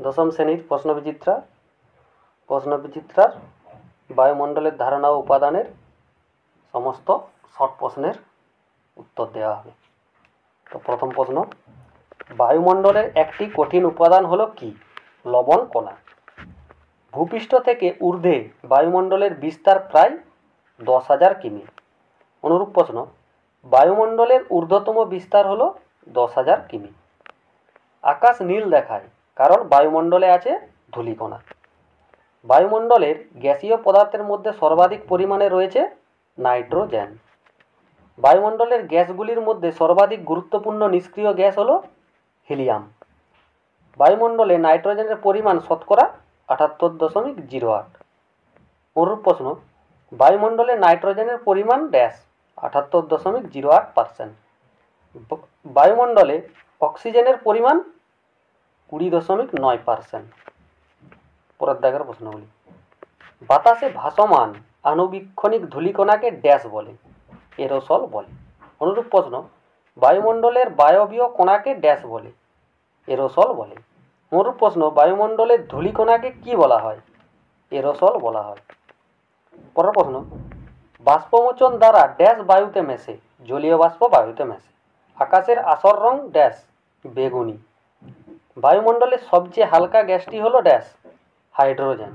দশম শ্রেণীর প্রশ্নবিচিত্রার বায়ুমণ্ডলের ধারণা ও উপাদানের সমস্ত শর্ট প্রশ্নের উত্তর দেওয়া হবে। তো প্রথম প্রশ্ন, বায়ুমণ্ডলের একটি কঠিন উপাদান হলো কি? লবণ কণা। ভূপৃষ্ঠ থেকে ঊর্ধ্বে বায়ুমণ্ডলের বিস্তার প্রায় 10,000 কিমি। অনুরূপ প্রশ্ন, বায়ুমণ্ডলের ঊর্ধ্বতম বিস্তার হলো 10,000 কিমি। আকাশ নীল দেখায় কারণ বায়ুমণ্ডলে আছে ধূলিকণা। বায়ুমণ্ডলের গ্যাসীয় পদার্থের মধ্যে সর্বাধিক পরিমাণে রয়েছে নাইট্রোজেন। বায়ুমণ্ডলের গ্যাসগুলির মধ্যে সর্বাধিক গুরুত্বপূর্ণ নিষ্ক্রিয় গ্যাস হলো হিলিয়াম। বায়ুমণ্ডলে নাইট্রোজেনের পরিমাণ শতকরা 78.08। অনুরূপ প্রশ্ন, বায়ুমণ্ডলে নাইট্রোজেনের পরিমাণ ড্যাশ 78.08%। বায়ুমণ্ডলে অক্সিজেনের পরিমাণ 20.9%। পরের দাগের প্রশ্নগুলি, বাতাসে ভাসমান আণুবীক্ষণিক ধূলিকণাকে ড্যাশ বলে? এরোসল বলে। অনুরূপ প্রশ্ন, বায়ুমণ্ডলের বায়বীয় কণাকে ড্যাশ বলে? এরোসল বলে। অনুরূপ প্রশ্ন, বায়ুমণ্ডলের ধূলিকণাকে কি বলা হয়? এরোসল বলা হয়। পরের প্রশ্ন, বাষ্পমোচন দ্বারা ড্যাশ বায়ুতে মেশে? জলীয় বাষ্প বায়ুতে মেশে। আকাশের আসর রং ড্যাশ বেগুনি। বায়ুমণ্ডলের সবচেয়ে হালকা গ্যাসটি হলো ড্যাশ হাইড্রোজেন।